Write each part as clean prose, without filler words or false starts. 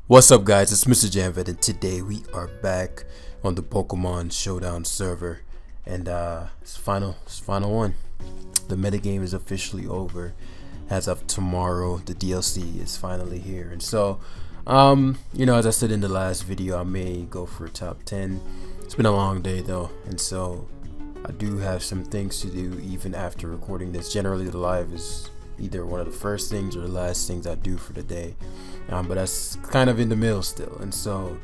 What's up, guys? It's Mrjamvad, and today we are back on the Pokemon Showdown server, and it's final one. The metagame is officially over as of tomorrow. The DLC is finally here, and so as I said in the last video, I may go for a top 10. It's been a long day though, and so I do have some things to do even after recording this. Generally, the live is either one of the first things or the last things I do for the day, but that's kind of in the middle still. And so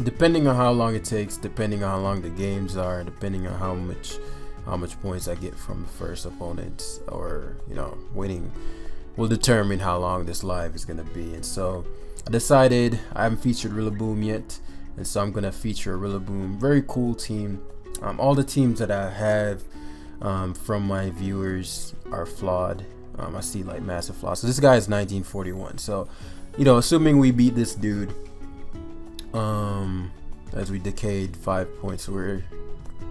depending on how long it takes, depending on how long the games are, depending on how much points I get from the first opponents, or winning, will determine how long this live is going to be. And so I decided I haven't featured Rillaboom yet, and so I'm going to feature a Rillaboom. Very cool team. All the teams that I have from my viewers are flawed. I see like massive flaws. So this guy is 1941. So, assuming we beat this dude, as we decayed 5 points, we're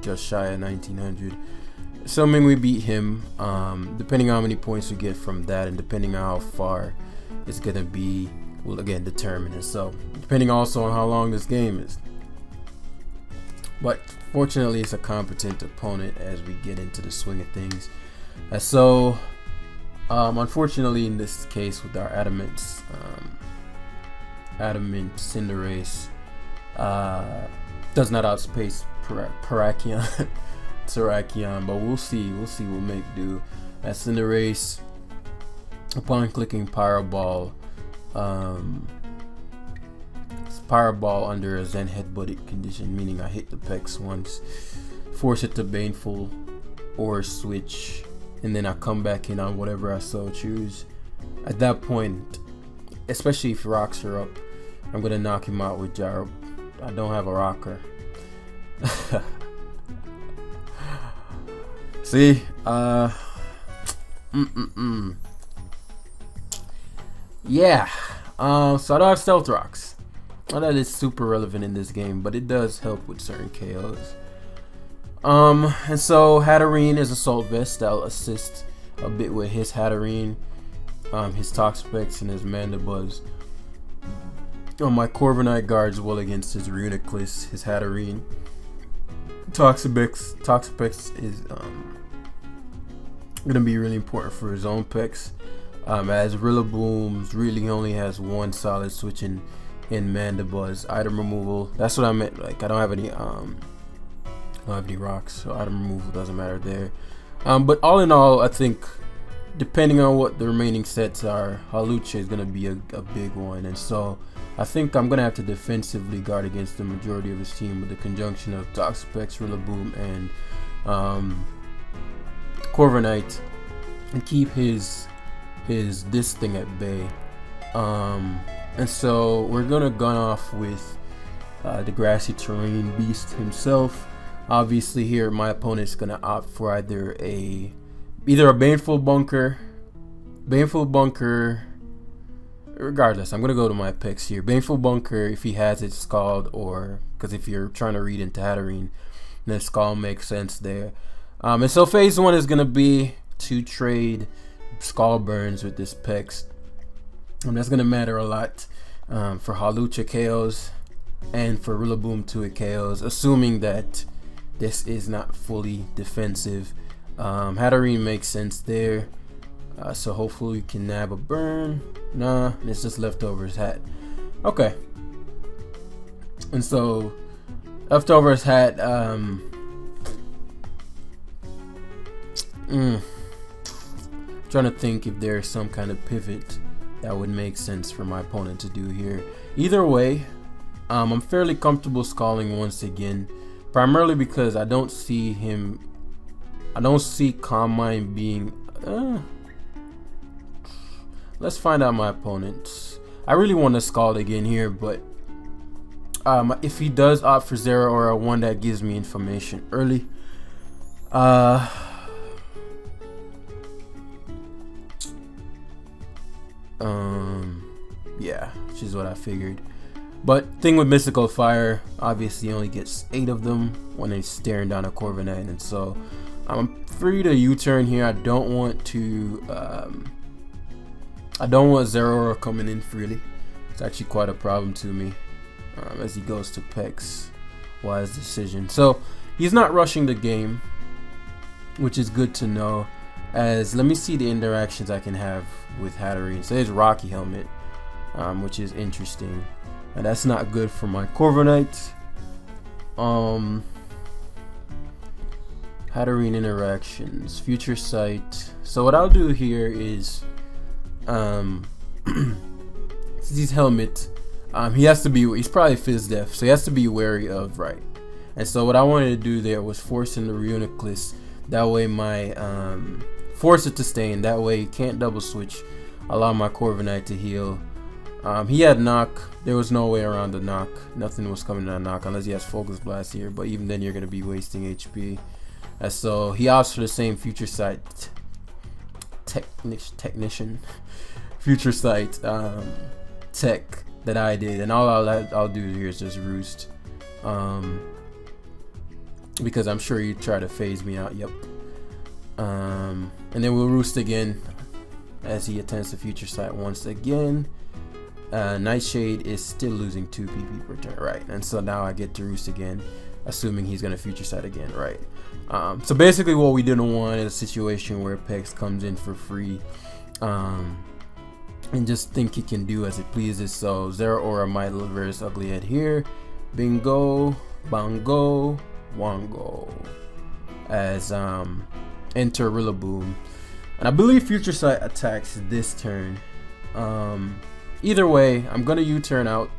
just shy of 1900. Assuming we beat him, depending on how many points we get from that, and depending on how far it's gonna be, will again determine it. So, depending also on how long this game is. But fortunately, it's a competent opponent as we get into the swing of things. And so, unfortunately, in this case with our Adamant Cinderace, does not outspace Terrakion, but we'll see. We'll make do. As Cinderace, upon clicking Powerball, Powerball under a Zen Headbutted condition, meaning I hit the Pex once, force it to Baneful or switch, and then I come back in on whatever I so choose. At that point, especially if rocks are up, I'm gonna knock him out with Gyro. I don't have a rocker. See, yeah. So I don't have Stealth Rocks. Not that it's super relevant in this game, but it does help with certain KOs. And so Hatterene is Assault Vest. That'll assist a bit with his Hatterene, his Toxapex, and his Mandibuzz. My Corviknight guards well against his Reuniclus, his Hatterene. Toxapex is gonna be really important for his own Pex, as Rillaboom really only has one solid switch in Mandibuzz. Item removal, that's what I meant. Like, I don't have any rocks, so item removal doesn't matter there. But all in all, I think depending on what the remaining sets are, Hawlucha is gonna be a big one, and so I think I'm gonna have to defensively guard against the majority of his team with the conjunction of Toxapex, Rillaboom, and Corviknight, and keep this thing at bay. And so we're gonna gun off with the Grassy Terrain Beast himself. Obviously here my opponent's gonna opt for either a Baneful Bunker. Regardless, I'm gonna go to my picks here. Baneful Bunker, if he has it, Scald, or because if you're trying to read into Hatterene, then Scald makes sense there. And so phase 1 is gonna be to trade Scald Burns with this Pex. And that's gonna matter a lot for Hawlucha KOs and for Rillaboom 2 KOs, assuming that this is not fully defensive. Hatterene makes sense there, so hopefully we can nab a burn. Nah, it's just leftovers hat. Okay, and so leftovers hat. Trying to think if there's some kind of pivot that would make sense for my opponent to do here. Either way, I'm fairly comfortable scalding once again, primarily because I don't see Calm Mind being. Let's find out my opponent. I really want to scald again here, but if he does opt for Zero or a one that gives me information early, yeah, which is what I figured. But thing with Mystical Fire, obviously only gets 8 of them when he's staring down a Corviknight, and so I'm free to U-turn here. I don't want Zeraora coming in freely. It's actually quite a problem to me as he goes to Pex. Wise decision. So he's not rushing the game, which is good to know. As let me see the interactions I can have with Hatterene. So there's Rocky Helmet, which is interesting, and that's not good for my Corviknight. Hatterene interactions, Future Sight. So what I'll do here is, since he's Helmet, he has to be. He's probably Fizz Def, so he has to be wary of right. And so what I wanted to do there was force in the Reuniclus. That way my force it to stay in. That way he can't double switch. Allow my Corviknight to heal. He had knock. There was no way around the knock. Nothing was coming to knock unless he has Focus Blast here. But even then, you're gonna be wasting HP. And so he opts for the same Future Sight technician, Future Sight tech that I did, and all I'll do here is just Roost, because I'm sure you try to phase me out. Yep. And then we'll Roost again as he attempts the Future Sight once again. Nightshade is still losing 2 PP per turn, right? And so now I get to Roost again, assuming he's gonna Future Sight again, right? So basically what we didn't want is a situation where Pex comes in for free and just think he can do as it pleases. So Zeraora might reverse Ugly Head here. Bingo, bongo, wongo. As enter Rillaboom. And I believe Future Sight attacks this turn. Either way, I'm gonna U-turn out.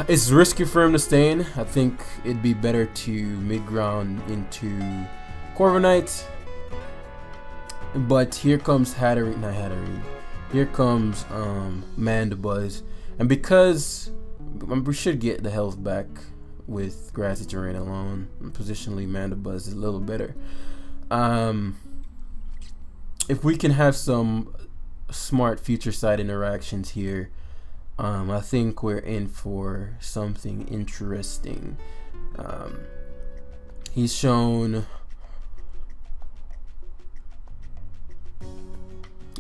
It's risky for him to stay in. I think it'd be better to mid-ground into Corviknight. But here comes Hatterene. Here comes Mandibuzz. And because we should get the health back with Grassy Terrain alone, positionally Mandibuzz is a little better. If we can have some smart Future Sight interactions here, I think we're in for something interesting. He's shown.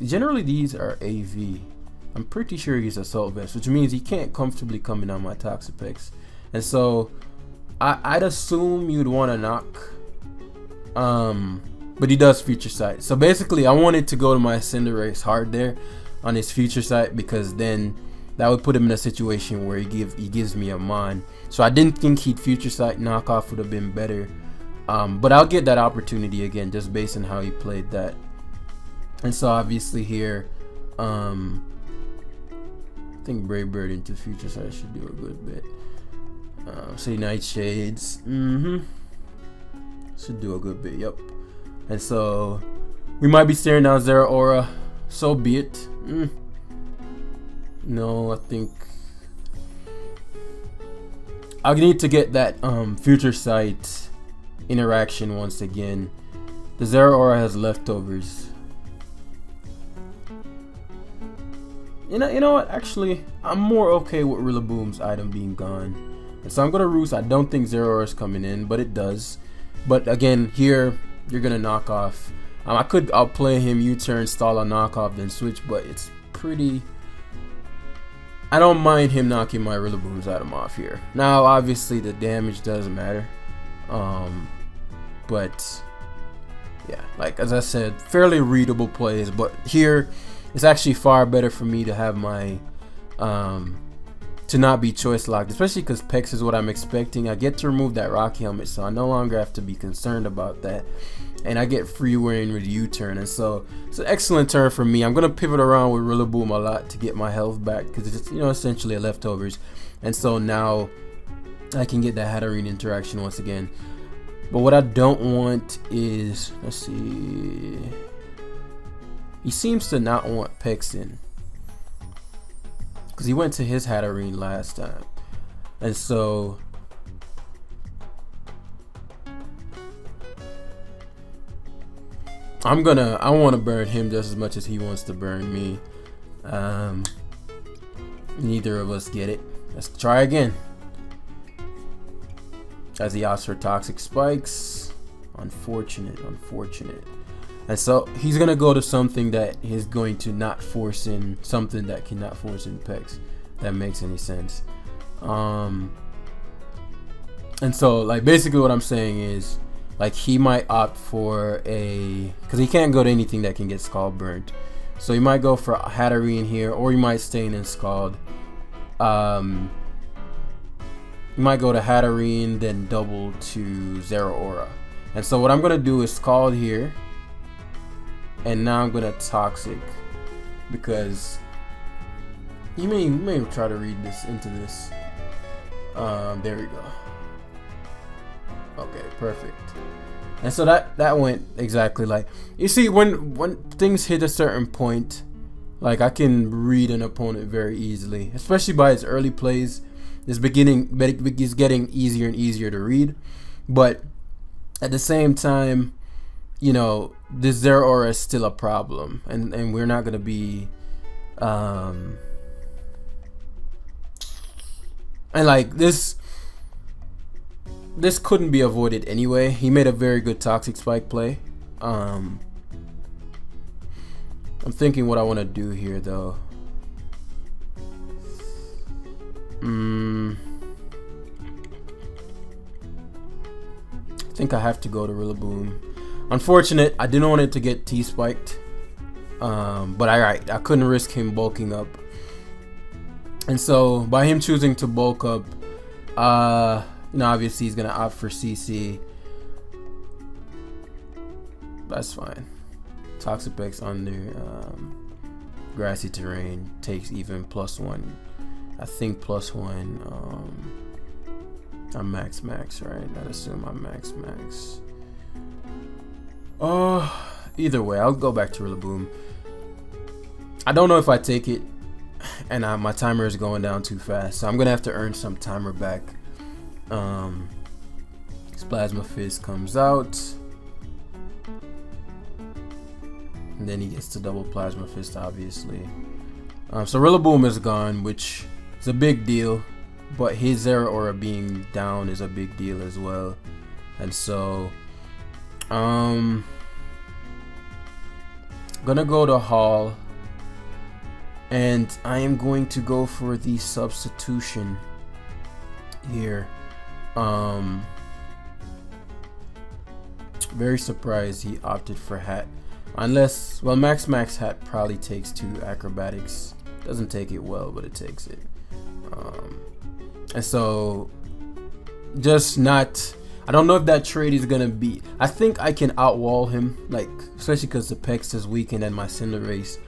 Generally, these are AV. I'm pretty sure he's Assault Vest, which means he can't comfortably come in on my Toxapex. And so, I'd assume you'd want to knock. But he does Future Sight. So basically, I wanted to go to my Cinderace hard there on his Future Sight, because then that would put him in a situation where he gives me a Mon. So I didn't think he'd Future Sight. Knockoff would have been better. But I'll get that opportunity again, just based on how he played that. And so obviously here, I think Brave Bird into Future Sight should do a good bit. Say Nightshades. Should do a good bit, yep. And so we might be staring down Zeraora. So be it. No, I think I need to get that Future Sight interaction once again. The Zeraora has leftovers. You know what? Actually, I'm more okay with Rillaboom's item being gone. And so I'm gonna Roost. I don't think Zeraora is coming in, but it does. But again, here you're gonna knock off. I'll play him U-turn, stall a knockoff, then switch, but it's pretty. I don't mind him knocking my Rillaboom's item off here. Now, obviously, the damage doesn't matter. But yeah, like as I said, fairly readable plays. But here, it's actually far better for me to have my to not be choice locked, especially because Pex is what I'm expecting. I get to remove that Rocky Helmet, so I no longer have to be concerned about that, and I get free wearing with U-turn. And so it's an excellent turn for me. I'm gonna pivot around with Rillaboom a lot to get my health back, because it's, you know, essentially a leftovers. And so now I can get that Hatterene interaction once again. But what I don't want is, let's see, he seems to not want Pex in, because he went to his Hatterene last time. And so I want to burn him just as much as he wants to burn me. Neither of us get it. Let's try again. As he opts for Toxic Spikes. Unfortunate. And so he's gonna go to something that is going to not force in something that cannot force in Pex. That makes any sense. And so like basically what I'm saying is like he might opt for a, because he can't go to anything that can get Scald burnt. So he might go for Hatterene here, or he might stay in Scald. You might go to Hatterene, then double to Zeraora. And so what I'm gonna do is Scald here, and now I'm gonna Toxic, because you may try to read this into this. There we go. Okay, perfect. And so that went exactly like, you see, when things hit a certain point, like I can read an opponent very easily, especially by his early plays. It's getting easier and easier to read, but at the same time, you know, this Zeraora is still a problem, and we're not gonna be and like this couldn't be avoided anyway. He made a very good Toxic Spike play. I'm thinking what I want to do here though. I think I have to go to Rillaboom. Unfortunate, I didn't want it to get T-spiked, but I couldn't risk him bulking up. And so by him choosing to bulk up, you know, obviously he's gonna opt for CC. That's fine. Toxapex under grassy terrain takes even +1. I think +1. I'm max, right? I'd assume I'm max. Either way, I'll go back to Rillaboom. I don't know if I take it, and my timer is going down too fast, so I'm gonna have to earn some timer back. His Plasma Fist comes out, and then he gets to double Plasma Fist, obviously. So Rillaboom is gone, which is a big deal, but his Zeraora being down is a big deal as well. And so gonna go to Hall, and I am going to go for the substitution here. Very surprised he opted for Hat, unless, well, Max Hat probably takes 2 acrobatics. Doesn't take it well, but it takes it. And so just not, I don't know if that trade is gonna be, I think I can outwall him, like, especially because the Pex is weakened and my Cinderace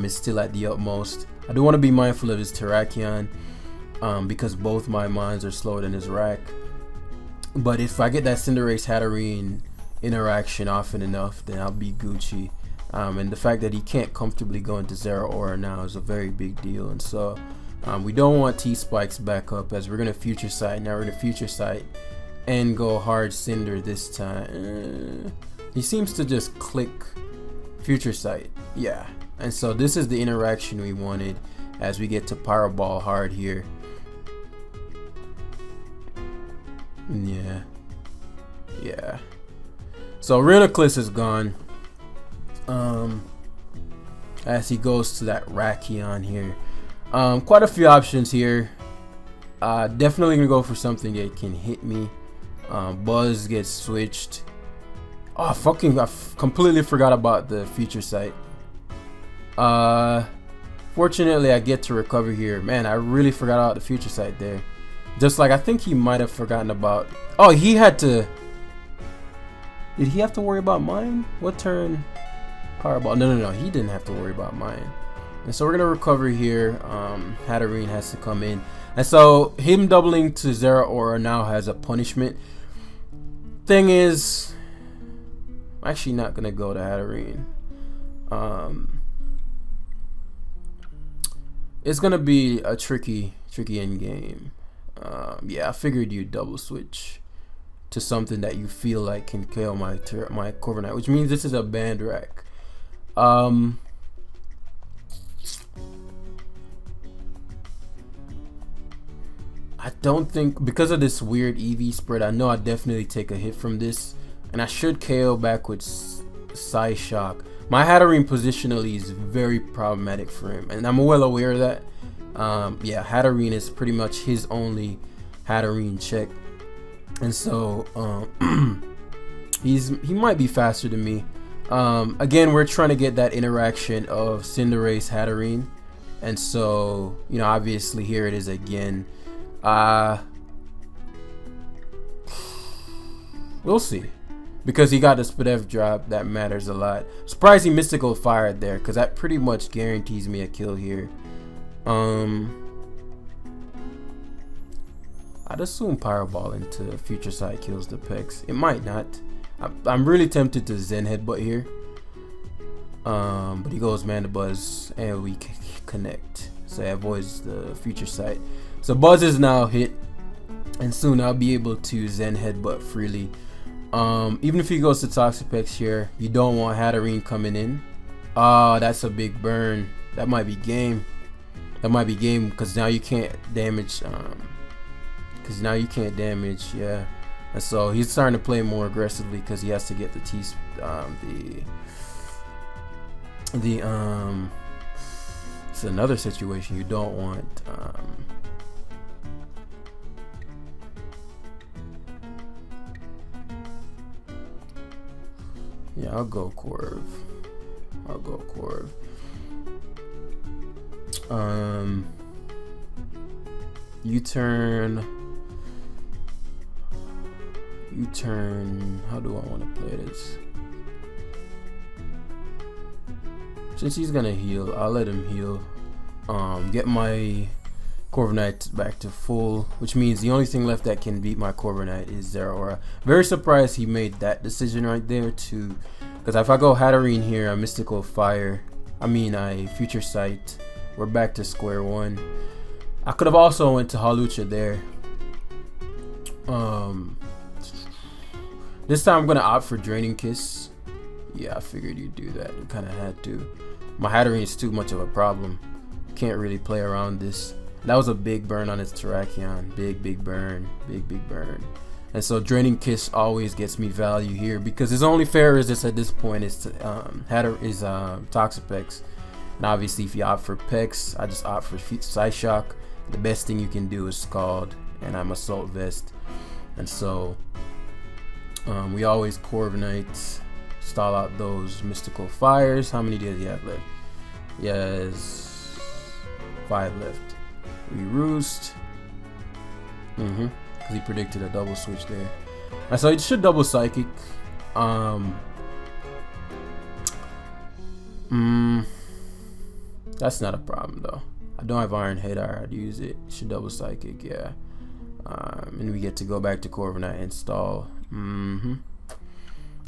is still at the utmost. I do want to be mindful of his Terrakion, because both my mines are slower than his rack. But if I get that Cinderace Hatterene interaction often enough, then I'll be Gucci. And the fact that he can't comfortably go into Zeraora now is a very big deal. And so we don't want T-Spikes back up, as we're going to Future Sight. Now we're going to Future Sight and go hard Cinder this time. He seems to just click Future Sight. Yeah. And so this is the interaction we wanted as we get to Pyro Ball hard here. Yeah. So Rhinoclus is gone. As he goes to that Rakion here. Quite a few options here. Definitely gonna go for something that can hit me. Buzz gets switched. Oh, I completely forgot about the Future Sight. Fortunately I get to recover here. Man, I really forgot about the Future Sight there. Just like I think he might have forgotten about, oh, he had to, did he have to worry about mine? What turn? Powerball. No, he didn't have to worry about mine. And so we're gonna recover here. Hatterene has to come in, and so him doubling to Zeraora now has a punishment. Thing is, I'm actually not gonna go to Hatterene. It's gonna be a tricky end game. Yeah, I figured you'd double switch to something that you feel like can kill my Corviknight, which means this is a banned rack. I don't think, because of this weird EV spread, I know I definitely take a hit from this, and I should KO back with Psyshock. My Hatterene positionally is very problematic for him, and I'm well aware of that. Yeah, Hatterene is pretty much his only Hatterene check, and so he might be faster than me. Again, we're trying to get that interaction of Cinderace Hatterene, and so, you know, obviously here it is again. We'll see, because he got the Spadef drop. That matters a lot. Surprised he Mystical Fired there, because that pretty much guarantees me a kill here. I'd assume Pyro Ball into Future Sight kills the Pex. It might not. I'm really tempted to Zen Headbutt here. But he goes Man to Buzz, and we connect. So it avoids the Future Sight. So Buzz is now hit, and soon I'll be able to Zen Headbutt freely. Even if he goes to Toxapex here, you don't want Hatterene coming in. That's a big burn. That might be game. That might be game, because now you can't damage. Yeah. And so he's starting to play more aggressively because he has to get the it's another situation you don't want. Yeah, I'll go Corv. U-turn. How do I want to play this? Since he's gonna heal, I'll let him heal. Get my Corviknight back to full, which means the only thing left that can beat my Corviknight is Zeraora. Very surprised he made that decision right there too, because if I go Hatterene here, I Mystical Fire. I Future Sight. We're back to square one. I could have also went to Hawlucha there. This time I'm gonna opt for Draining Kiss. Yeah, I figured you'd do that. You kind of had to. My Hatterene is too much of a problem. Can't really play around this. That was a big burn on his Terrakion. Big burn. And so Draining Kiss always gets me value here, because his only fair resist at this point is Toxapex. And obviously if you opt for Pex, I just opt for Psyshock. The best thing you can do is Scald, and I'm Assault Vest. And so we always Corviknight, stall out those Mystical Fires. How many does he have left? Yes, 5 left. We Roost. Because he predicted a double switch there. And so it should double Psychic. That's not a problem though. I don't have Iron Head. I'd use it. It should double Psychic, yeah. And we get to go back to Corviknight and stall. And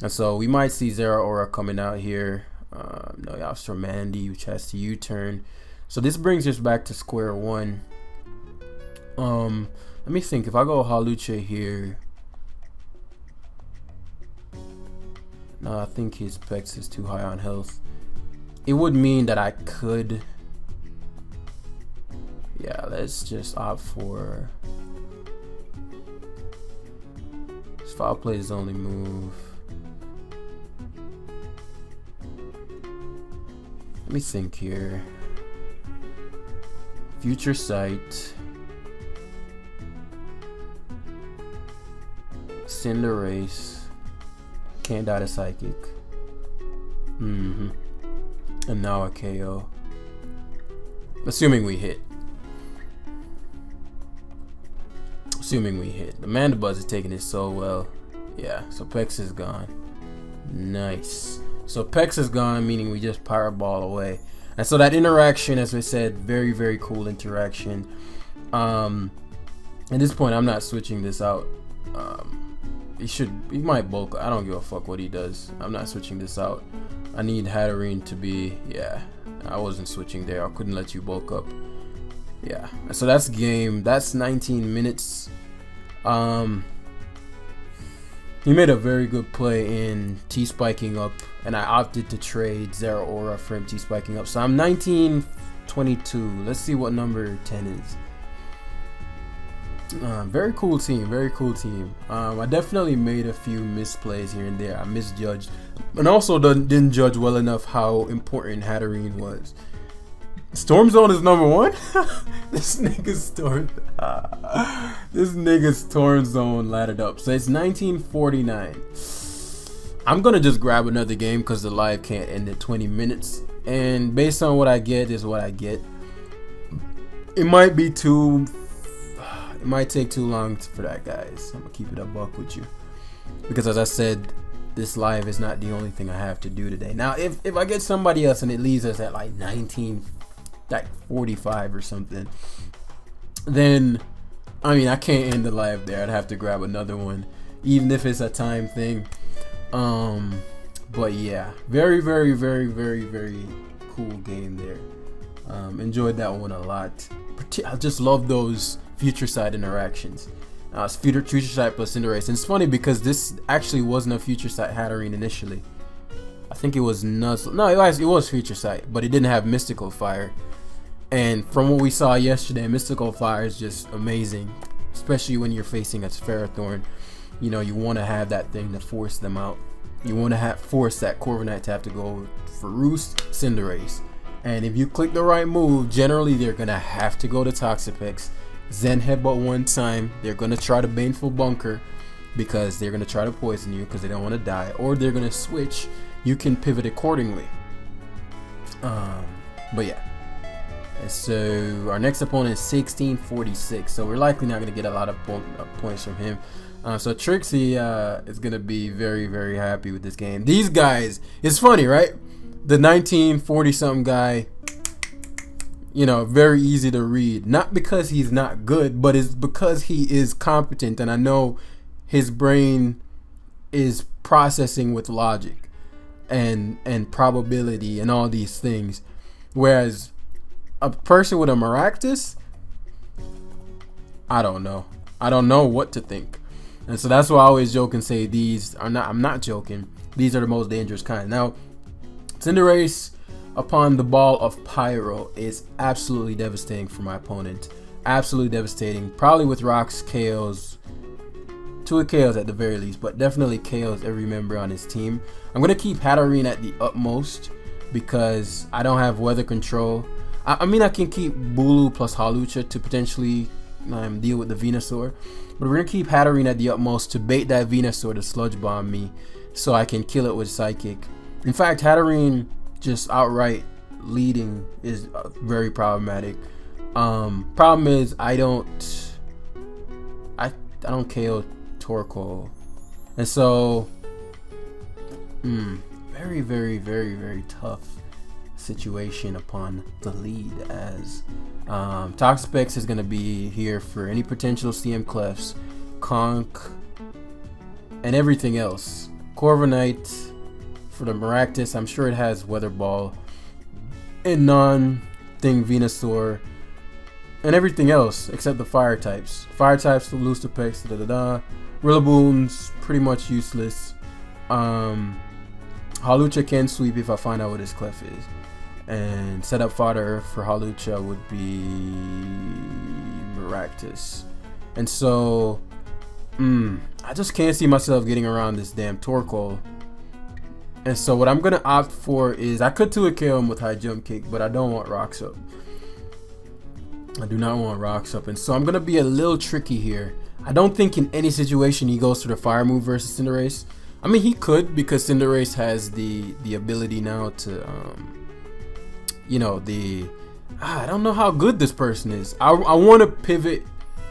so we might see Zeraora coming out here. No, he opts for Mandy, which has to U-turn. So this brings us back to square one. Let me think. If I go Hawlucha here, no, I think his Pex is too high on health. It would mean that I could. Yeah, let's just opt for. Foul Play is the only move. Let me think here. Future Sight. Cinderace. Can't die to Psychic. And now a KO. Assuming we hit. The Mandibuzz is taking it so well. Yeah, so Pex is gone. Nice. So Pex is gone, meaning we just Power Ball away. And so that interaction, as I said, very cool interaction. At this point, I'm not switching this out. He might bulk. I don't give a fuck what he does. I'm not switching this out. I need Hatterene to be, yeah. I wasn't switching there. I couldn't let you bulk up. Yeah, so that's game. That's 19 minutes. He made a very good play in T-spiking up, and I opted to trade Zeraora for him T-spiking up. So I'm 19-22. Let's see what number 10 is. Very cool team, very cool team. I definitely made a few misplays here and there. I misjudged, and also didn't judge well enough how important Hatterene was. Storm Zone is number one. This nigga's Storm Zone laddered up. So it's 1949. I'm gonna just grab another game because the live can't end at 20 minutes, and based on what I get is what I get. It might be too. It might take too long for that, guys. I'm gonna keep it a buck with you, because as I said, this live is not the only thing I have to do today. Now, if I get somebody else and it leaves us at like 45 or something, then I mean, I can't end the live there. I'd have to grab another one, even if it's a time thing. But yeah, very cool game there. Enjoyed that one a lot. I just love those future side interactions. Future side plus Cinderace. And it's funny because this actually wasn't a future side Hatterene initially. I think it was Nuzzle. No, it was future side, but it didn't have Mystical Fire. And from what we saw yesterday, Mystical Fire is just amazing, especially when you're facing a Ferrothorn. You know, you want to have that thing to force them out. You want to force that Corviknight to have to go for Roost, Cinderace. And if you click the right move, generally they're going to have to go to Toxapex. Zen Headbutt one time. They're going to try to Baneful Bunker because they're going to try to poison you because they don't want to die. Or they're going to switch. You can pivot accordingly. But yeah. And so our next opponent is 1646. So we're likely not going to get a lot of points from him. So Trixie is going to be very happy with this game. These guys, it's funny, right? The 1940 something guy, you know, very easy to read. Not because he's not good, but it's because he is competent. And I know his brain is processing with logic and probability and all these things. Whereas a person with a Maractus, I don't know. I don't know what to think. And so that's why I always joke and say these are not, I'm not joking, these are the most dangerous kind. Now, Cinderace upon the ball of Pyro is absolutely devastating for my opponent. Absolutely devastating. Probably with rocks, KOs, 2 KOs at the very least, but definitely KOs every member on his team. I'm going to keep Hatterene at the utmost because I don't have weather control. I mean, I can keep Bulu plus Hawlucha to potentially deal with the Venusaur, but we're going to keep Hatterene at the utmost to bait that Venusaur to Sludge Bomb me so I can kill it with Psychic. In fact, Hatterene just outright leading is very problematic. Problem is I don't KO Torkoal, and so very tough situation upon the lead, as Toxapex is going to be here for any potential CM Clefs, Conk, and everything else. Corviknight for the Maractus, I'm sure it has Weather Ball, and non-thing Venusaur, and everything else except the Fire types. Fire types, the Lustapex, Rillaboom's pretty much useless. Hawlucha can sweep if I find out what his Clef is. And setup fodder for Hawlucha would be Maractus. And so, I just can't see myself getting around this damn Torkoal. And so what I'm going to opt for is, I could 2 KO him with High Jump Kick, but I don't want Rocks Up. I do not want Rocks Up. And so I'm going to be a little tricky here. I don't think in any situation he goes for the Fire move versus Cinderace. I mean, he could, because Cinderace has the ability now to, you know, I don't know how good this person is. I want to pivot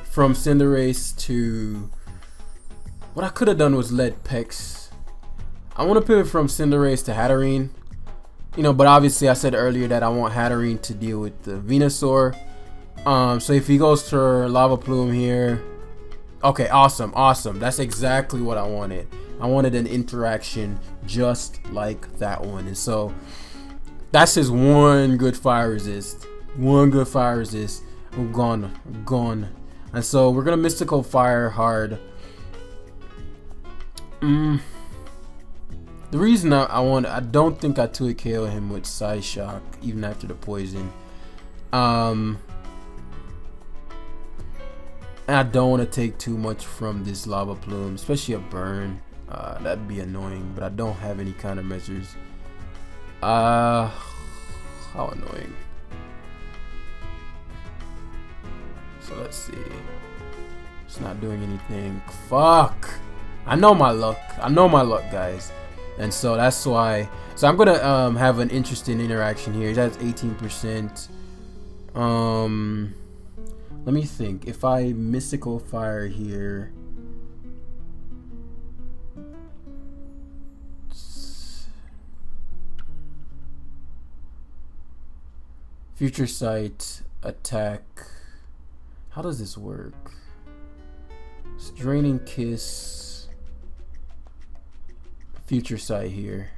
from Cinderace to, what I could have done was led Pex. I want to pivot from Cinderace to Hatterene, you know, but obviously I said earlier that I want Hatterene to deal with the Venusaur. So if he goes to Lava Plume here, okay, awesome. That's exactly what I wanted. I wanted an interaction just like that one. And so that's his one good fire resist. I'm gone. And so we're gonna Mystical Fire hard. The reason I don't think I 2 KO him with Psyshock even after the poison. And I don't want to take too much from this lava plume, especially a burn. That'd be annoying, but I don't have any kind of measures. How annoying. So let's see. It's not doing anything. Fuck. I know my luck. I know my luck, guys. And so that's why. So I'm gonna have an interesting interaction here. That's 18%. Let me think. If I mystical fire here, future sight, attack. How does this work? It's draining kiss, future sight here.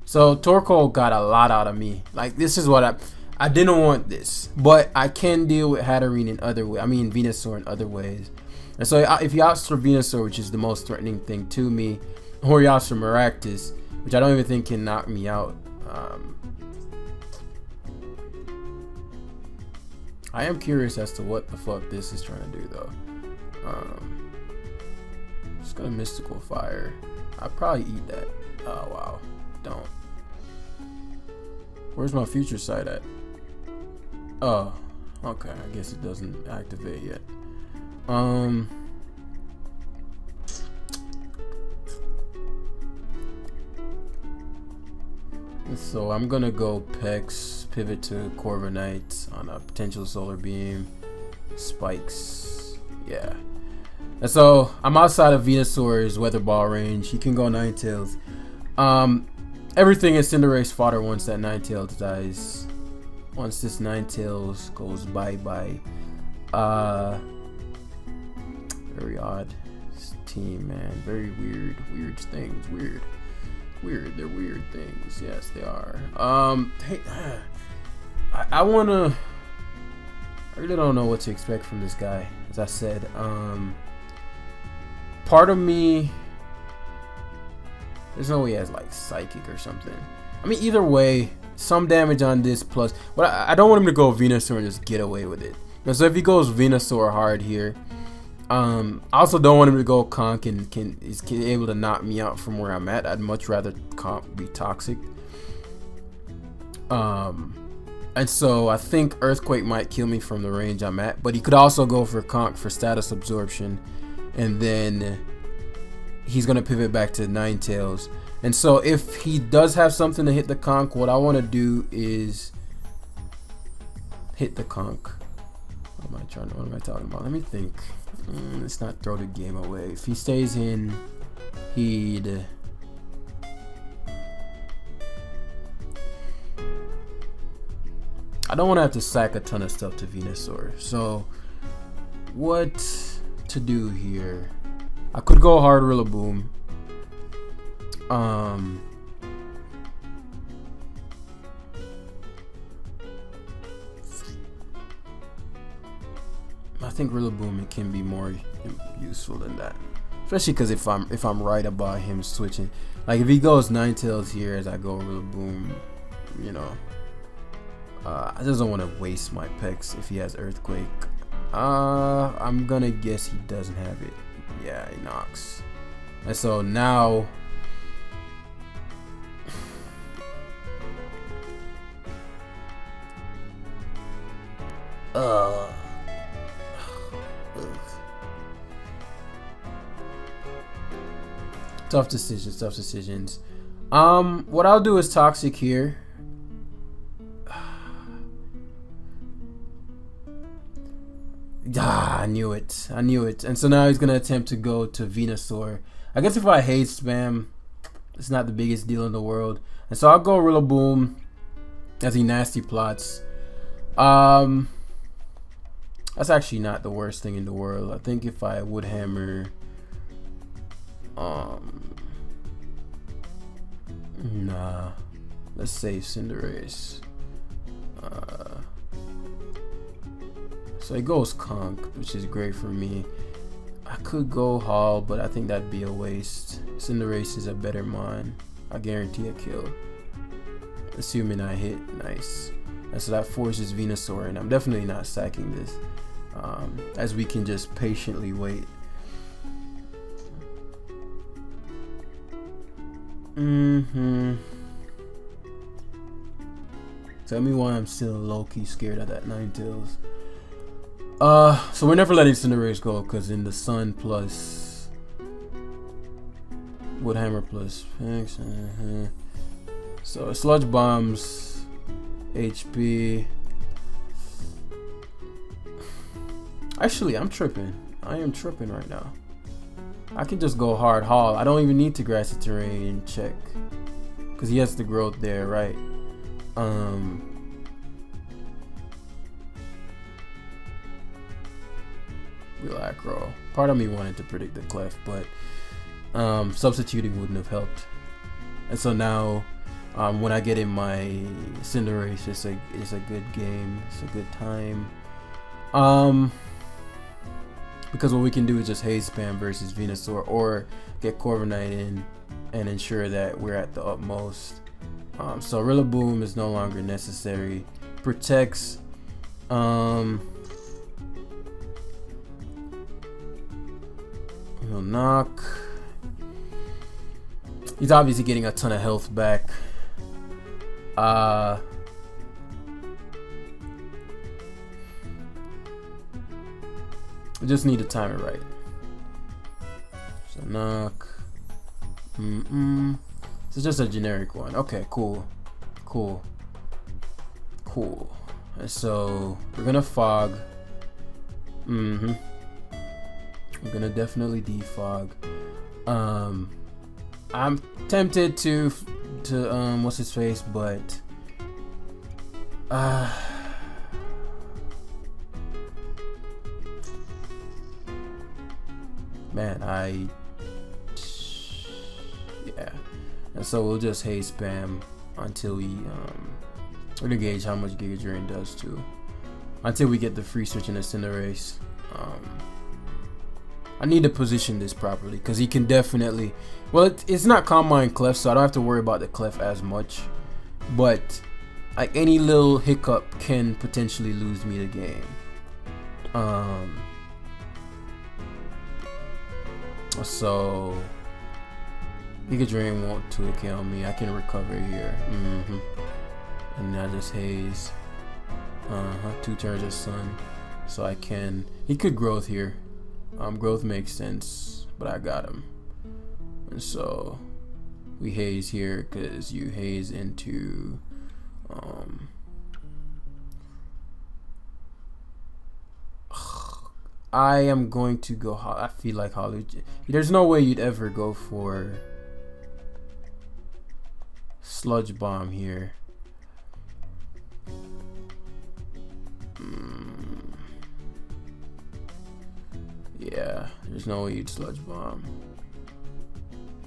So Torkoal got a lot out of me. Like, this is what I didn't want this, but I can deal with Hatterene in other ways. I mean Venusaur in other ways. And so if you outs for Venusaur, which is the most threatening thing to me, or you outs for Maractus, which I don't even think can knock me out. I am curious as to what the fuck this is trying to do though. Just gonna mystical fire. I'd probably eat that. Oh wow, don't. Where's my future sight at? Oh, okay. I guess it doesn't activate yet. So I'm gonna go Pex, pivot to Corviknight on a potential Solar Beam, Spikes. Yeah. And so I'm outside of Venusaur's Weather Ball range. He can go Ninetales. Everything is Cinderace fodder once that Ninetales dies. Once this Ninetales goes bye-bye. Very odd. This team, man. Very weird. Weird things. Weird. They're weird things. Yes, they are. Hey, I wanna. I really don't know what to expect from this guy. As I said, part of me. There's no way he has like Psychic or something. I mean, either way, some damage on this plus. But I don't want him to go Venusaur and just get away with it. And so if he goes Venusaur hard here, I also don't want him to go Conk and is able to knock me out from where I'm at. I'd much rather Conk be toxic. And so I think Earthquake might kill me from the range I'm at, but he could also go for Conk for status absorption, and then he's gonna pivot back to Ninetales. And so if he does have something to hit the Conk, what I want to do is hit the Conk. What am I talking about? Let me think. Let's not throw the game away. If he stays in, he'd. I don't want to have to sack a ton of stuff to Venusaur. So, what to do here? I could go hard Rillaboom. I think Rillaboom can be more useful than that, especially because if I'm right about him switching, like if he goes Ninetales here as I go Rillaboom, you know, I just don't want to waste my Pex if he has Earthquake. I'm gonna guess he doesn't have it. Yeah, he knocks, and so now. Tough decisions. What I'll do is Toxic here. I knew it. And so now he's gonna attempt to go to Venusaur. I guess if I hate spam, it's not the biggest deal in the world. And so I'll go Rillaboom as he nasty plots. That's actually not the worst thing in the world. I think if I would hammer, nah, let's save Cinderace. So it goes Conk, which is great for me. I could go Hall, but I think that'd be a waste. Cinderace is a better mon. I guarantee a kill, assuming I hit. Nice. And so that forces Venusaur, and I'm definitely not sacking this. as we can just patiently wait. Tell me why I'm still low-key scared of that Ninetales. So we're never letting Cinderace go, because in the Sun plus Woodhammer plus so Sludge Bombs HP. Actually, I'm tripping. I am tripping right now. I can just go hard haul. I don't even need to Grassy Terrain check, because he has the growth there, right? Real aggro. Part of me wanted to predict the Clef, but substituting wouldn't have helped. And so now, when I get in my Cinderace, it's a good game. It's a good time. Because what we can do is just haze spam versus Venusaur, or get Corviknight in and ensure that we're at the utmost. So Rillaboom is no longer necessary. Protects. He'll knock. He's obviously getting a ton of health back. I just need to time it right. So knock. It's just a generic one. Okay, cool. And so we're gonna fog. We're gonna definitely defog. I'm tempted to what's his face, but man, yeah. And so we'll just haze spam until we we're gonna gauge how much Giga Drain does too. Until we get the free switch in the Cinderace. I need to position this properly, because he can definitely, well, it's not Calm Mind Clef, so I don't have to worry about the Clef as much, but like any little hiccup can potentially lose me the game. So Giga Drain won't 2K on me. I can recover here. And I just haze. 2 turns of Sun, so I can. He could growth here. Growth makes sense, but I got him. And so we haze here, because you haze into I am going to go. I feel like Hawlucha. There's no way you'd ever go for Sludge Bomb here. Yeah, there's no way you'd Sludge Bomb.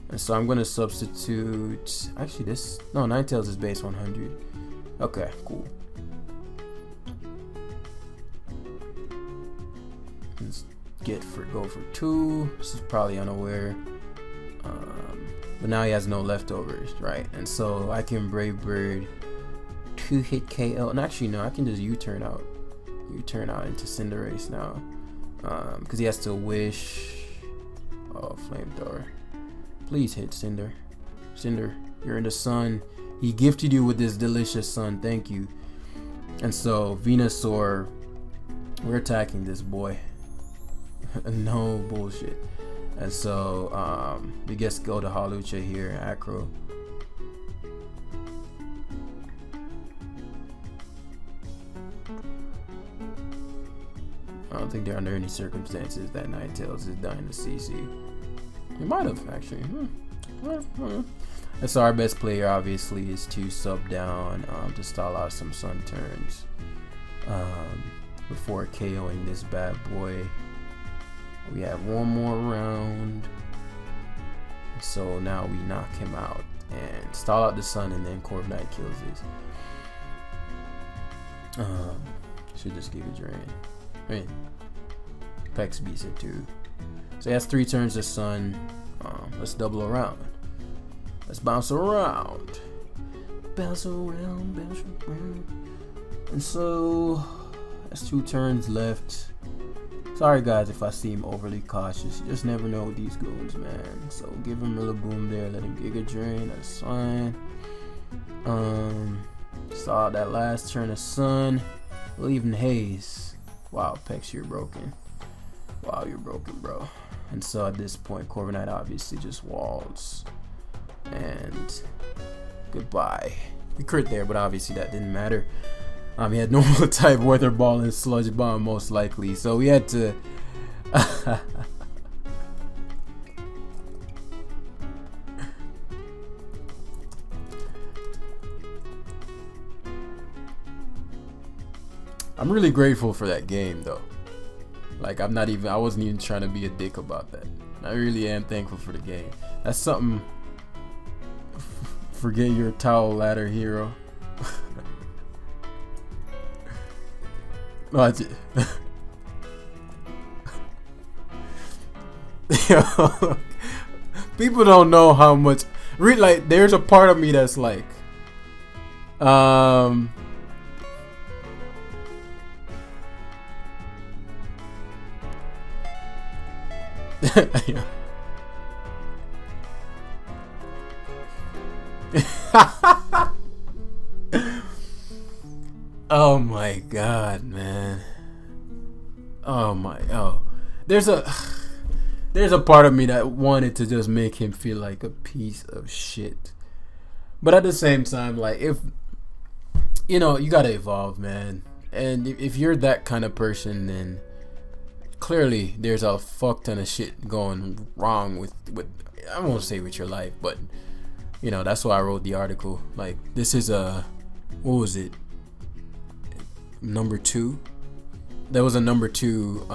And so I'm gonna substitute. Actually, Ninetales is base 100. Okay, cool. Let's go for 2. This is probably unaware. But now he has no leftovers, right? And so I can Brave Bird 2-hit KO. And actually, no, I can just U-turn out into Cinderace now. Because he has to wish. Oh, Flamethrower. Please hit Cinder. Cinder, you're in the sun. He gifted you with this delicious sun. Thank you. And so Venusaur, we're attacking this boy. No bullshit. And so we guess go to Hawlucha here, Acro. I don't think they're under any circumstances that Ninetales is dying to CC. He might have actually. And so our best player obviously is to sub down to stall out some Sun turns before KOing this bad boy. We have one more round. So now we knock him out and stall out the Sun, and then Corviknight kills this. Should just give a drain. I mean, Pex beats it too. So he has 3 turns of Sun. Let's double around. Let's bounce around. Bounce around, bounce around. And so that's 2 turns left. Sorry guys if I seem overly cautious. You just never know with these goons, man. So give him Rillaboom there, let him Giga Drain, that's fine. Saw that last turn of Sun. Leaving Haze. Wow, Pex, you're broken. Wow, you're broken, bro. And so at this point, Corviknight obviously just walls. And goodbye. We crit there, but obviously that didn't matter. He had normal type Weather Ball and Sludge Bomb most likely, so we had to. I'm really grateful for that game though. Like I wasn't even trying to be a dick about that. I really am thankful for the game. That's something. Forget your towel ladder hero. No, people don't know how much. Like, there's a part of me that's like, oh my god, man. There's a part of me that wanted to just make him feel like a piece of shit. But at the same time, like, if you know, you gotta evolve, man. And if you're that kind of person, then clearly there's a fuck ton of shit going wrong with I won't say with your life, but you know, that's why I wrote the article. Like, this is a, what was it, number 2? There was a number 2,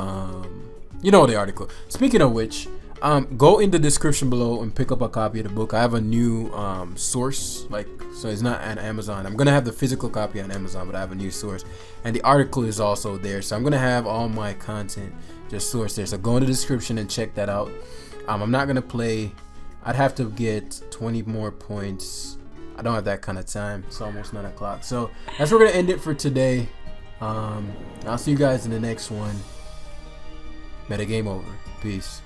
you know, the article. Speaking of which, go in the description below and pick up a copy of the book. I have a new source, like, so it's not on Amazon. I'm gonna have the physical copy on Amazon, but I have a new source, and the article is also there. So I'm gonna have all my content just sourced there. So go in the description and check that out. I'm not gonna play. I'd have to get 20 more points. I don't have that kind of time. It's almost 9 o'clock. So that's where we're gonna end it for today. I'll see you guys in the next one. Metagame over. Peace.